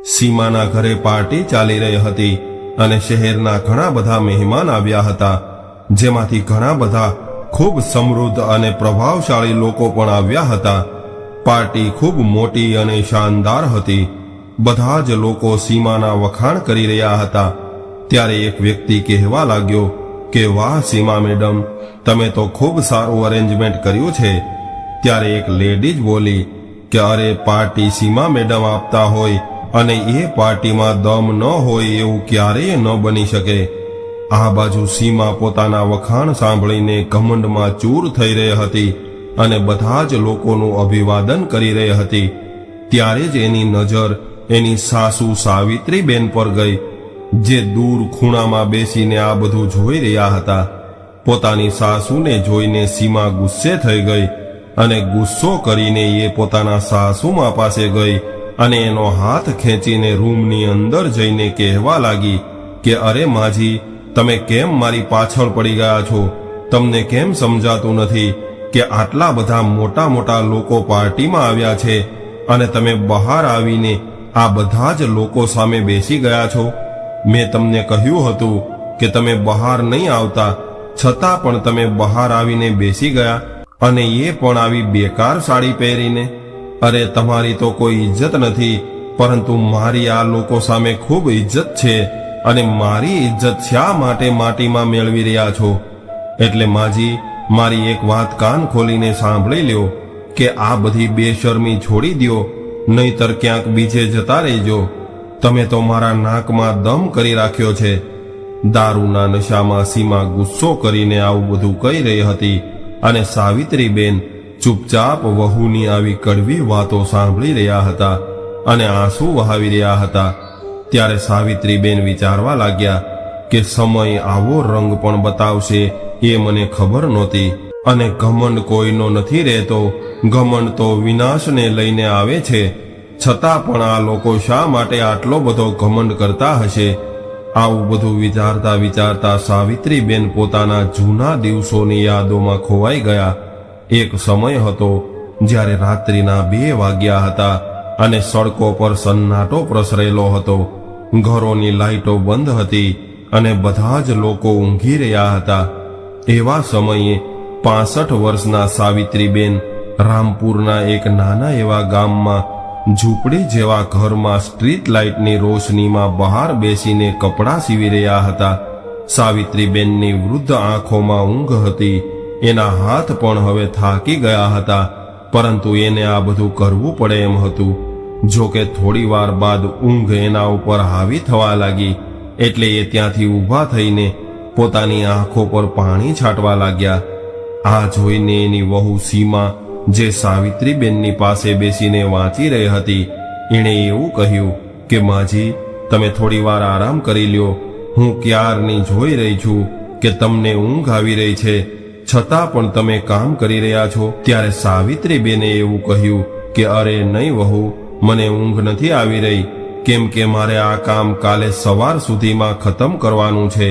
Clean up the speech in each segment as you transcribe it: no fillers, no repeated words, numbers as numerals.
સીમાના ઘરે પાર્ટી ચાલી રહી હતી અને શહેરના ઘણા બધા મહેમાન આવ્યા હતા, જેમાંથી ઘણા બધા ખૂબ સમૃદ્ધ અને પ્રભાવશાળી લોકો પણ આવ્યા હતા. પાર્ટી ખૂબ મોટી અને શાનદાર હતી. બધા જ લોકો સીમાના વખાણ કરી રહ્યા હતા. ત્યારે એક વ્યક્તિ કહેવા લાગ્યો કે વાહ સીમા મેડમ, તમે તો ખૂબ સારું અરેન્જમેન્ટ કર્યું છે. ત્યારે એક લેડીઝ બોલી કે અરે, પાર્ટી સીમા મેડમ આપતા હોય અને એ પાર્ટીમાં દમ ન હોય એવું ક્યારેય ન બની શકે. આ બાજુ સીમા પોતાના વખાણ સાંભળીને ઘમંડમાં ચૂર થઈ રહી હતી અને બધા જ લોકોનું અભિવાદન કરી રહી હતી. ત્યારે જ એની નજર એની સાસુ સાવિત્રીબેન પર ગઈ, જે દૂર ખૂણામાં બેસીને આ બધું જોઈ રહ્યા હતા. પોતાની સાસુને જોઈને સીમા ગુસ્સે થઈ ગઈ અને ગુસ્સો કરીને એ પોતાના સાસુમા પાસે ગઈ અને એનો હાથ ખેંચીને રૂમની અંદર જઈને કહેવા લાગી કે અરે માજી, તમે કેમ મારી પાછળ પડી ગયા છો? તમને કેમ સમજાતું નથી કે આટલા બધા મોટા મોટા લોકો પાર્ટીમાં આવ્યા છે અને તમે બહાર આવીને આ બધા જ લોકો સામે બેસી ગયા છો? મેં તમને કહ્યું હતું કે તમે બહાર નહીં આવતા, છતાં પણ તમે બહાર આવીને બેસી ગયા, અને એ પણ આવી બેકાર સાડી પહેરીને. અરે, તમારી તો કોઈ ઇજ્જત નથી, પરંતુ મારી આ લોકો સામે ખૂબ ઇજ્જત છે, અને મારી ઇજ્જત શા માટે માટીમાં મેળવી રહ્યા છો? એટલે માજી, મારી એક વાત કાન ખોલીને સાંભળી લ્યો કે આ બધી બેશરમી છોડી દ્યો, નહીતર ક્યાંક બીજે જતા રહેજો. તમે તો મારા નાકમાં દમ કરી રાખ્યો છે. દારૂના નશામાં સીમા ગુસ્સો કરીને આવું બધું કહી રહી હતી અને સાવિત્રીબેન ચૂપચાપ વહુની આવી કડવી વાતો સાંભળી રહ્યા હતા અને આંસુ વહાવી રહ્યા હતા. ત્યારે સાવિત્રીબેન વિચારવા લાગ્યા કે સમય આવો રંગ પણ બતાવશે એ મને ખબર નહોતી, અને ઘમંડ કોઈનો નથી રહેતો. ઘમંડ તો વિનાશને લઈને આવે છે. છતાં પણ આ લોકો શા માટે આટલો બધો ઘમંડ કરતા હશે? આવું બધું વિચારતા વિચારતા સાવિત્રીબેન પોતાના જૂના દિવસોની યાદોમાં ખોવાઈ ગયા. એક સમય હતો જ્યારે રાત્રિના 2 વાગ્યા હતા અને સડકો પર સન્નાટો પ્રસરેલો હતો. ઘરોની લાઈટો બંધ હતી અને બધા જ લોકો ઊંઘી રહ્યા હતા. એવા સમયે 65 વર્ષના સાવિત્રીબેન રામપુરના એક નાના એવા ગામમાં ઝૂંપડી જેવા ઘરમાં સ્ટ્રીટ લાઇટની રોશનીમાં બહાર બેસીને કપડાં સીવી રહ્યા હતા. સાવિત્રીબેનની વૃદ્ધ આંખોમાં ઊંઘ હતી. એના હાથ પણ હવે થાકી ગયા હતા, પરંતુ એને આ બધું કરવું પડે એમ હતું. જો કે થોડી વાર બાદ ઊંઘ એના ઉપર હાવી થવા લાગી, એટલે એ ત્યાંથી ઊભા થઈને પોતાની આંખો પર પાણી છાંટવા લાગ્યા. આ જોઈને એની વહુ સીમા, જે સાવિત્રીબેનની પાસે બેસીને વાંચી રહી હતી, એણે એવું કહ્યું કે માજી, તમે થોડી વાર આરામ કરી લ્યો. હું ક્યારની જોઈ રહી છું કે તમને ઊંઘ આવી રહી છે, છતાં પણ તમે કામ કરી રહ્યા છો. ત્યારે સાવિત્રીબેને એવું કહ્યું કે અરે નહીં વહુ, મને ઊંઘ નથી આવી રહી, કેમ કે મારે આ કામ કાલે સવાર સુધીમાં ખતમ કરવાનું છે.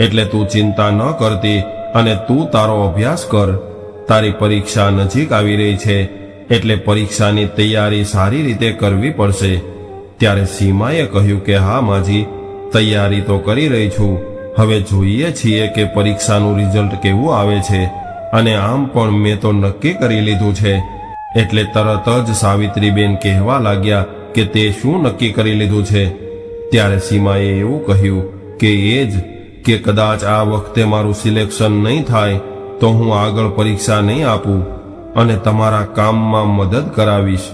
એટલે તું ચિંતા ન કરતી અને તું તારો અભ્યાસ કર. તારી પરીક્ષા નજીક આવી રહી છે, એટલે પરીક્ષાની તૈયારી સારી રીતે કરવી પડશે. ત્યારે સીમાએ કહ્યું કે હા માજી, તૈયારી તો કરી રહી છું. હવે જોઈએ છીએ કે પરીક્ષાનું રિઝલ્ટ કેવું આવે છે, અને આમ પણ મેં તો નક્કી કરી લીધું છે. એટલે તરત જ સાવિત્રીબેન કહેવા લાગ્યા કે તે શું નક્કી કરી લીધું છે? ત્યારે સીમાએ એવું કહ્યું કે એ જ કે કદાચ આ વખતે મારું સિલેક્શન નહીં થાય તો હું આગળ પરીક્ષા નહીં આપું અને તમારા કામમાં મદદ કરાવીશ.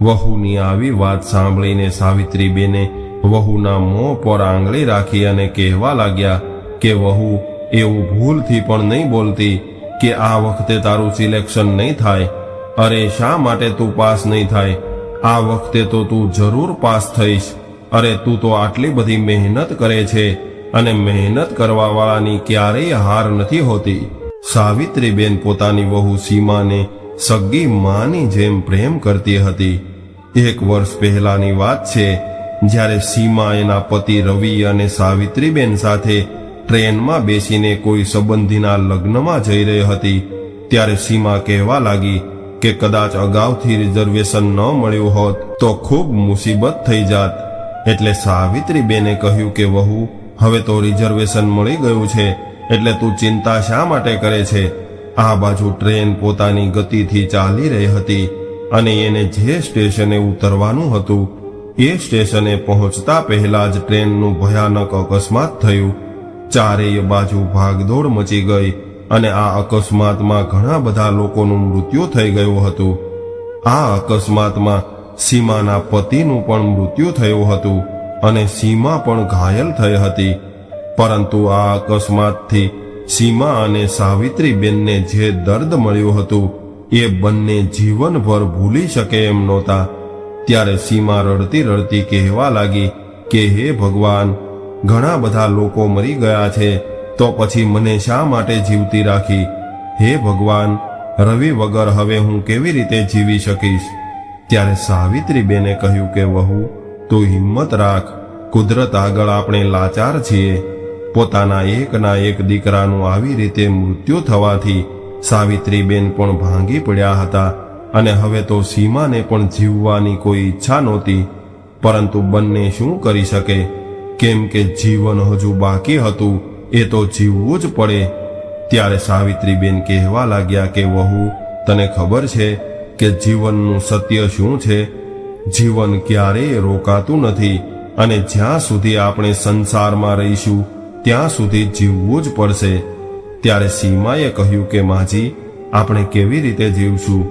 વહુની આવી વાત સાંભળીને સાવિત્રીબેને વહુના મોં પર આંગળી રાખી અને કહેવા લાગ્યા કે વહુ, એવું ભૂલથી પણ નહીં બોલતી કે આ વખતે તારું સિલેક્શન નહીં થાય. અરે, શા માટે તું પાસ નહીં થાય? આ વખતે તો તું જરૂર પાસ થઈશ. અરે, તું તો આટલી બધી મહેનત કરે છે, અને મહેનત કરવાવાળાની ક્યારેય હાર નથી હોતી. સાવિત્રીબેન પોતાની વહુ સીમાને સગી માની જેમ પ્રેમ કરતી હતી. 1 વર્ષ પહેલાની વાત છે, જ્યારે સીમા એના પતિ રવિ અને સાવિત્રીબેન સાથે ટ્રેનમાં બેસીને કોઈ સંબંધીના લગ્નમાં જઈ રહી હતી. ત્યારે સીમા કહેવા લાગી કે કદાચ અગાઉથી રિઝર્વેશન ન મળ્યું હોત તો ખૂબ મુસીબત થઈ જાત. એટલે સાવિત્રીબેને કહ્યું કે વહુ, હવે તો રિઝર્વેશન મળી ગયું છે, એટલે તું ચિંતા શા માટે કરે છે? આ બાજુ ટ્રેન પોતાની ગતિથી ચાલી રહી હતી અને એને જે સ્ટેશને ઉતરવાનું હતું એ સ્ટેશને પહોંચતા પહેલા જ ટ્રેનનું ભયાનક અકસ્માત થયું. ચારેય બાજુ ભાગદોડ મચી ગઈ અને આ અકસ્માતમાં ઘણા બધા લોકોનું મૃત્યુ થઈ ગયું હતું. આ અકસ્માતમાં સીમાના પતિનું પણ મૃત્યુ થયું હતું અને સીમા પણ ઘાયલ થઈ હતી. પરંતુ આ અકસ્માતથી સીમા અને સાવિત્રીબેનને જે દર્દ મળ્યું હતું એ બંને જીવનભર ભૂલી શકે એમ નહોતા. ત્યારે સીમા રડતી રડતી કહેવા લાગી કે હે ભગવાન, ઘણા બધા લોકો મરી ગયા છે, તો પછી મને શા માટે જીવતી રાખી? હે ભગવાન, રવિ વગર હવે હું કેવી રીતે જીવી શકીશ? ત્યારે સાવિત્રીબેને કહ્યું કે વહુ, તું હિંમત રાખ. કુદરત આગળ આપણે લાચાર છીએ. પોતાના એકના એક દીકરાનું આવી રીતે મૃત્યુ થવાથી સાવિત્રીબેન પણ ભાંગી પડ્યા હતા અને હવે તો સીમાને પણ જીવવાની કોઈ ઈચ્છા નહોતી. પરંતુ બંને શું કરી શકે? કેમ કે જીવન હજુ બાકી હતું, એ તો જીવવું જ પડે. ત્યારે સાવિત્રીબેન કહેવા લાગ્યા કે વહુ, તને ખબર છે કે જીવનનું સત્ય શું છે? જીવન ક્યારેય રોકાતું નથી અને જ્યાં સુધી આપણે સંસારમાં રહીશું ત્યાં સુધી જીવવું જ પડશે. ત્યારે સીમાએ કહ્યું કે માજી, આપણે કેવી રીતે જીવશું?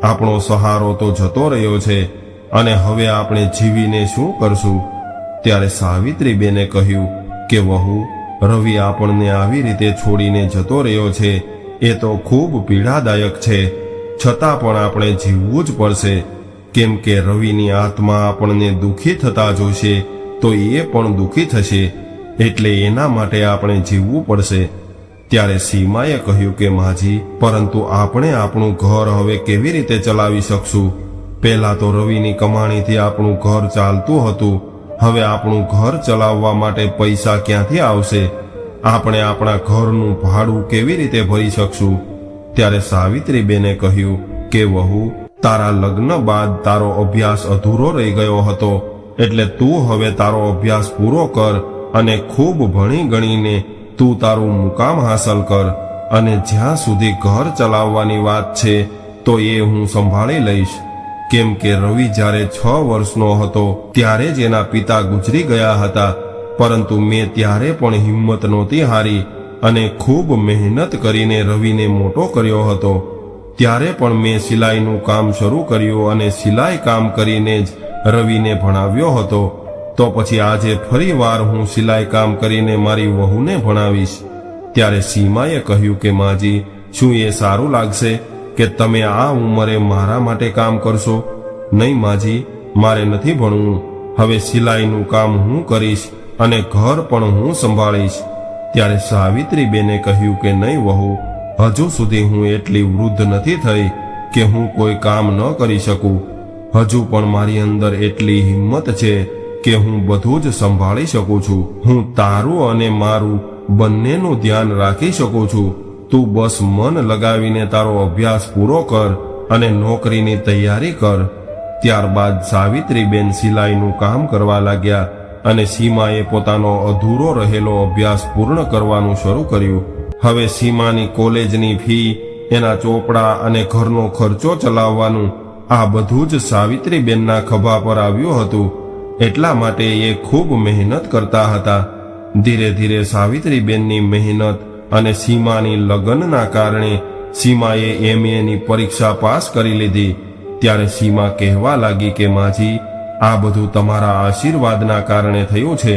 આપણો સહારો તો જતો રહ્યો છે અને હવે આપણે જીવીને શું કરશું? ત્યારે સાવિત્રીબેને કહ્યું કે વહુ, રવિ આપણને આવી રીતે છોડીને જતો રહ્યો છે એ તો ખૂબ પીડાદાયક છે, છતાં પણ આપણે જીવવું જ પડશે. કેમ કે રવિની આત્મા આપણને દુઃખી થતા જોશે તો એ પણ દુઃખી થશે, એટલે એના માટે આપણે જીવવું પડશે. ત્યારે સીમાએ કહ્યું કે માજી, પરંતુ આપણે આપણું ઘર હવે કેવી રીતે ચલાવી શકશું? પહેલા તો રવિની કમાણીથી આપણું ઘર ચાલતું હતું, હવે આપણું ઘર ચલાવવા માટે પૈસા ક્યાંથી આવશે? આપણે આપણા ઘરનું ભાડું કેવી રીતે ભરી શકશું? ત્યારે સાવિત્રીબેને કહ્યું કે વહુ, તારા લગ્ન બાદ તારો અભ્યાસ અધૂરો રહી ગયો હતો, એટલે તું હવે તારો અભ્યાસ પૂરો કર અને ખૂબ ભણી ગણીને તું તારું મુકામ હાંસલ કર. અને જ્યાં સુધી ઘર ચલાવવાની વાત છે તો એ હું સંભાળી લઈશ. કેમ કે રવિ જ્યારે 6 વર્ષનો હતો ત્યારે જ એના પિતા ગુજરી ગયા હતા, પરંતુ મેં ત્યારે પણ હિંમત નહોતી હારી અને ખૂબ મહેનત કરીને રવિને મોટો કર્યો હતો. ત્યારે પણ મેં સિલાઈનું કામ શરૂ કર્યું અને સિલાઈ કામ કરીને જ રવિને ભણાવ્યો હતો. તો પછી આજે ફરી વાર હું સિલાઈ કામ કરીને મારી વહુને ભણાવીશ. ત્યારે સીમાએ કહ્યું કે માજી, શું એ સારું લાગશે કે તમે આ ઉંમરે મારા માટે કામ કરશો? નહીં માજી, મારે નથી ભણવું. હવે સિલાઈનું કામ હું કરીશ અને ઘર પણ હું સંભાળીશ. ત્યારે સાવિત્રીબેને કહ્યું કે નહીં વહુ, હજુ સુધી હું એટલી વૃદ્ધ નથી થઈ કે હું કોઈ કામ ન કરી શકું. હજુ પણ મારી અંદર એટલી હિંમત છે કે હું બધું જ સંભાળી શકું છું. હું તારું અને મારું બંનેનું ધ્યાન રાખી શકું છું. તું બસ મન લગાવીને તારો અભ્યાસ પૂરો કર અને નોકરીની તૈયારી કર. ત્યારબાદ સાવિત્રીબેન સિલાઈનું કામ કરવા લાગ્યા અને સીમાએ પોતાનો અધૂરો રહેલો અભ્યાસ પૂર્ણ કરવાનું શરૂ કર્યું. હવે સીમાની કોલેજની ફી, એના ચોપડા અને ઘરનો ખર્ચો ચલાવવાનું આ બધું જ સાવિત્રીબેનના ખભા પર આવ્યું હતું. એટલા માટે એ ખૂબ મહેનત કરતા હતા. ધીરે ધીરે સાવિત્રીબેનની મહેનત અને સીમાની લગ્નના કારણે સીમાએ MAની પરીક્ષા પાસ કરી લીધી. ત્યારે સીમા કહેવા લાગી કે માજી, આ બધું તમારા આશીર્વાદના કારણે થયું છે,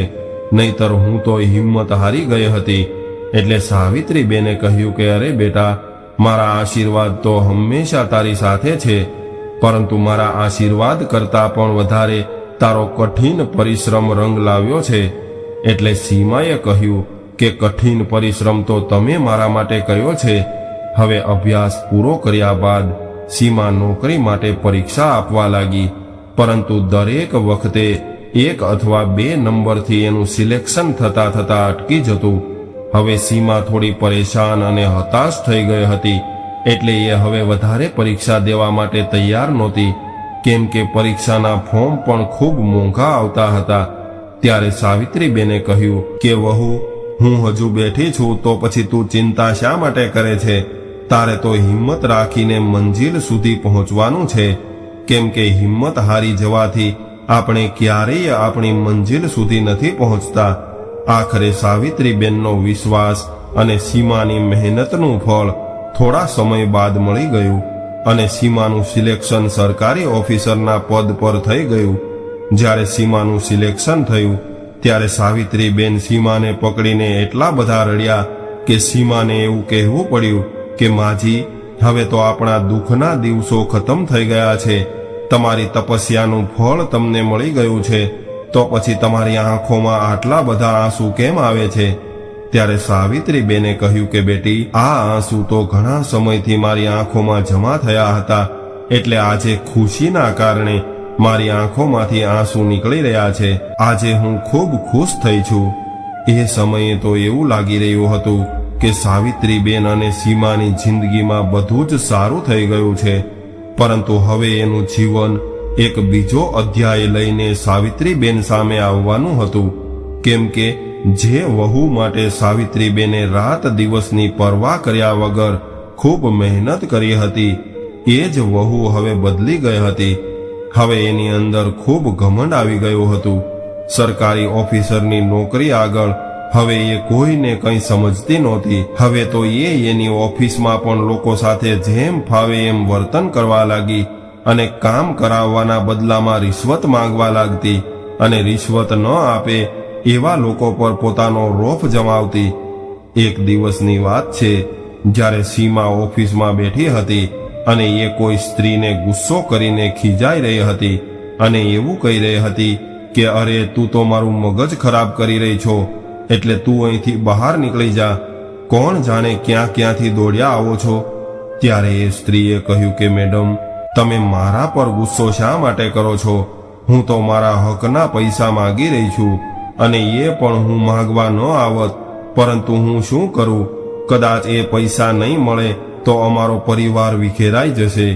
નહીતર હું તો હિંમત હારી ગઈ હતી. એટલે સાવિત્રીબેને કહ્યું કે અરે બેટા, મારા આશીર્વાદ તો હંમેશા તારી સાથે છે, પરંતુ મારા આશીર્વાદ કરતાં પણ વધારે તારો કઠિન પરિશ્રમ રંગ લાવ્યો છે. એટલે સીમાએ કહ્યું કે કઠિન પરિશ્રમ તો તમે મારા માટે કર્યો છે. હવે અભ્યાસ પૂરો કર્યા બાદ સીમા નોકરી માટે પરીક્ષા આપવા લાગી, પરંતુ દરેક વખતે 1 અથવા 2 નંબરથી એનું સિલેક્શન થતા થતા અટકી જતું. હવે સીમા થોડી પરેશાન અને હતાશ થઈ ગઈ હતી, એટલે એ હવે વધારે પરીક્ષા દેવા માટે તૈયાર નહોતી. કેમ કે પરીક્ષાના ફોર્મ પણ ખૂબ મોંઘા આવતા હતા ત્યારે સાવિત્રીબેને કહ્યું કે વહુ, હું હજુ બેઠી છું તો પછી તું ચિંતા શા માટે કરે છે? તારે તો હિંમત રાખીને મંજિલ સુધી પહોંચવાનું છે, કેમ કે હિંમત હારી જવાથી આપણે ક્યારેય આપણી મંજિલ સુધી નથી પહોંચતા. આખરે સાવિત્રીબેનનો વિશ્વાસ અને સીમાની મહેનતનું ફળ થોડા સમય બાદ મળી ગયું અને સીમાનું સિલેક્શન સરકારી ઓફિસરના પદ પર થઈ ગયું. જ્યારે સીમાનું સિલેક્શન થયું ત્યારે સાવિત્રીબેન સીમાને પકડીને એટલા બધા રડ્યા કે સીમાને એવું કહેવું પડ્યું કે માજી, હવે તો આપણા દુઃખના દિવસો ખતમ થઈ ગયા છે. તમારી તપસ્યાનું ફળ તમને મળી ગયું છે, તો પછી તમારી આંખોમાં આટલા બધા આંસુ કેમ આવે છે? ત્યારે સાવિત્રીબેને કહ્યું કે બેટી, આ આંસુ તો ઘણા સમયથી મારી આંખોમાં જમા થયા હતા, એટલે આજે ખુશીના કારણે મારી આંખોમાંથી આંસુ નીકળી રહ્યા છે. આજે હું ખૂબ ખુશ થઈ છું. એ સમયે તો એવું લાગી રહ્યું હતું કે સાવિત્રીબેન અને સીમાની જિંદગીમાં બધું જ સારું થઈ ગયું છે. પરંતુ હવે એનું જીવન એક બીજો અધ્યાય લઈને સાવિત્રીબેન સામે આવવાનું હતું, કેમ કે જે વહુ માટે સાવિત્રીબેને રાત દિવસની પરવા કર્યા વગર ખૂબ મહેનત કરી હતી, એ જ વહુ હવે બદલી ગઈ હતી. હવે એની અંદર ખૂબ ઘમંડ આવી ગયું હતું. સરકારી ઓફિસરની નોકરી આગળ હવે એ કોઈને કંઈ સમજતી નહોતી. હવે તો એની ઓફિસમાં પણ લોકો સાથે જેમ ફાવે એમ વર્તન કરવા લાગી અને કામ કરાવવાના બદલામાં રિશ્વત માંગવા લાગતી અને રિશ્વત ન આપે એવા લોકો પર પોતાનો રોફ જમાવતી. એક દિવસની વાત છે, જ્યારે સીમા ઓફિસમાં બેઠી હતી અને એ કોઈ સ્ત્રીને ગુસ્સો કરીને ખીજાઈ રહી હતી અને એવું કહી રહી હતી કે અરે, તું તો મારું મગજ ખરાબ કરી રહી છો, એટલે તું અહીંથી બહાર નીકળી જા. કોણ જાણે ક્યાંથી દોડ્યા આવો છો? ત્યારે એ સ્ત્રીએ કહ્યું કે મેડમ, તમે મારા પર ગુસ્સો શા માટે કરો છો? હું તો મારા હકના પૈસા માગી રહી છું અને એ પણ હું માગવા ન આવત, પરંતુ હું શું કરું? કદાચ એ પૈસા નહીં મળે તો અમારો પરિવાર વિખેરાઈ જશે.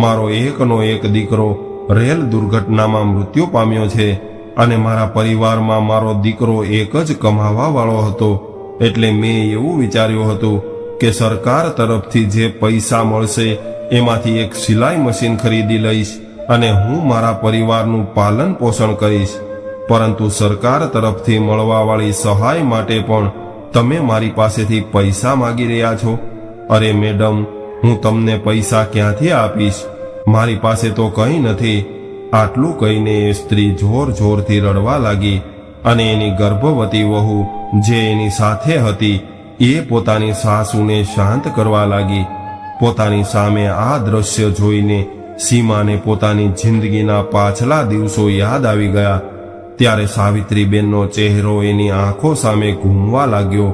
મારો એકનો એક દીકરો રેલ દુર્ઘટનામાં મૃત્યુ પામ્યો છે અને મારા પરિવારમાં મારો દીકરો એક જ કમાવા વાળો હતો, એટલે મેં એવું વિચાર્યું હતું કે સરકાર તરફથી જે પૈસા મળશે એમાંથી એક સિલાઈ મશીન ખરીદી લઈશ અને હું મારા પરિવારનું પાલન પોષણ કરીશ. પરંતુ સરકાર તરફથી મળવાવાળી સહાય માટે પણ તમે મારી પાસેથી પૈસા માગી રહ્યા છો. અરે મેડમ, હું તમને પૈસા ક્યાંથી આપીશ? મારી પાસે તો કંઈ નથી. આટલું કહીને એ સ્ત્રી જોર જોરથી રડવા લાગી અને એની ગર્ભવતી વહુ જે એની સાથે હતી એ પોતાની સાસુને શાંત કરવા લાગી. પોતાની સામે આ દ્રશ્ય જોઈને સીમાને પોતાની જિંદગીના પાછલા દિવસો યાદ આવી ગયા. ત્યારે સાવિત્રીબેનનો ચહેરો એની આંખો સામે ઘૂમવા લાગ્યો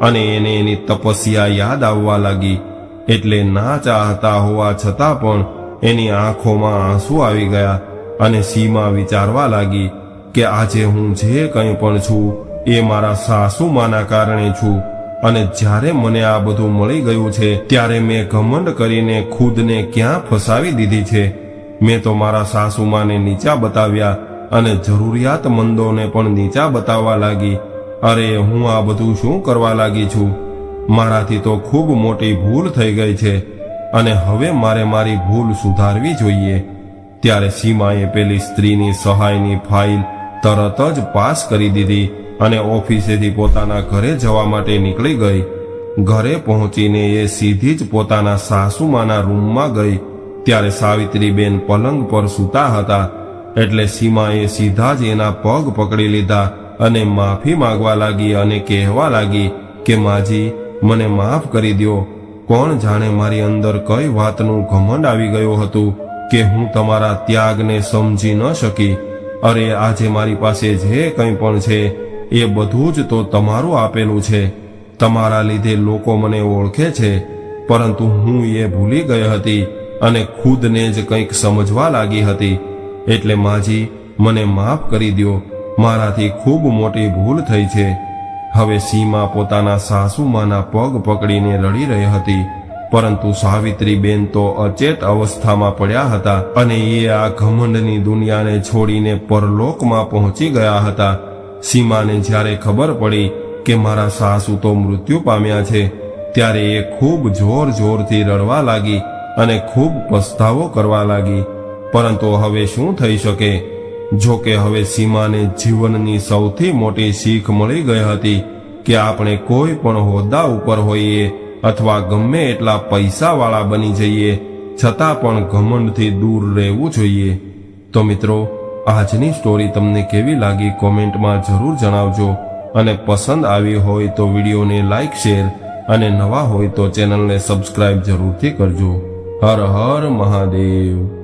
અને એને એની તપસ્યા યાદ આવવા લાગી. એટલે ના ચાહતા હોવા છતાં પણ એની આંખોમાં આંસુ આવી ગયા અને સીમા વિચારવા લાગી કે આજે હું જે કંઈ પણ છું એ મારા સાસુમાના કારણે છું, અને જ્યારે મને આ બધું મળી ગયું છે ત્યારે મેં ઘમંડ કરીને ખુદને ક્યાં ફસાવી દીધી છે. મેં તો મારા સાસુમાને નીચા બતાવ્યા અને જરૂરિયાતમંદોને પણ નીચા બતાવવા લાગી. અરે, હું આ બધું શું કરવા લાગી છું? મારાથી તો ખૂબ મોટી ભૂલ થઈ ગઈ છે અને હવે મારે મારી ભૂલ સુધારવી જોઈએ. ત્યારે સીમાએ પેલી સ્ત્રીની સહાયની ફાઇલ તરત જ પાસ કરી દીધી અને ઓફિસેથી પોતાના ઘરે જવા માટે નીકળી ગઈ. ઘરે પહોંચીને એ સીધી જ પોતાના સાસુમાના રૂમમાં ગઈ. ત્યારે સાવિત્રીબેન પલંગ પર સૂતા હતા, એટલે સીમાએ સીધા જ એના પગ પકડી લીધા અને માફી માંગવા લાગી અને કહેવા લાગી કે માજી, મને માફ કરી દ્યો. કોણ જાણે મારી અંદર કઈ વાતનું ઘમંડ આવી ગયું હતું કે હું તમારા ત્યાગને સમજી ન શકી. અરે, આજે મારી પાસે જે કંઈ પણ છે એ બધું જ તો તમારું આપેલું છે. તમારા લીધે લોકો મને ઓળખે છે, પરંતુ હું એ ભૂલી ગઈ હતી અને ખુદને જ કંઈક સમજવા લાગી હતી. એટલે માજી, મને માફ કરી દ્યો. મારાથી ખૂબ મોટી ભૂલ થઈ છે. હવે સીમા પોતાના સાસુમાના પગ પકડીને રડી રહી હતી, પરંતુ સાવિત્રીબેન તો અચેત અવસ્થામાં પડ્યા હતા અને એ આ ઘમંડની દુનિયાને છોડીને પરલોકમાં પહોંચી ગયા હતા. સીમાને જ્યારે ખબર પડી કે મારા સાસુ તો મૃત્યુ પામ્યા છે, ત્યારે એ ખૂબ જોર જોરથી રડવા લાગી અને ખૂબ પસ્તાવો કરવા લાગી. પરંતુ હવે શું થઈ શકે? જો કે હવે સીમાને જીવનની સૌથી મોટી શીખ મળી ગઈ હતી કે આપણે કોઈ પણ હોદ્દા ઉપર હોઈએ અથવા ગમે એટલા પૈસાવાળા બની જઈએ, છતાં પણ ઘમંડથી દૂર રહેવું જોઈએ. તો મિત્રો, આજની સ્ટોરી તમને કેવી લાગી કોમેન્ટમાં જરૂર જણાવજો, અને પસંદ આવી હોય તો વિડીયોને લાઈક, શેર અને નવા હોય તો ચેનલને સબસ્ક્રાઇબ જરૂરથી કરજો. હર હર મહાદેવ.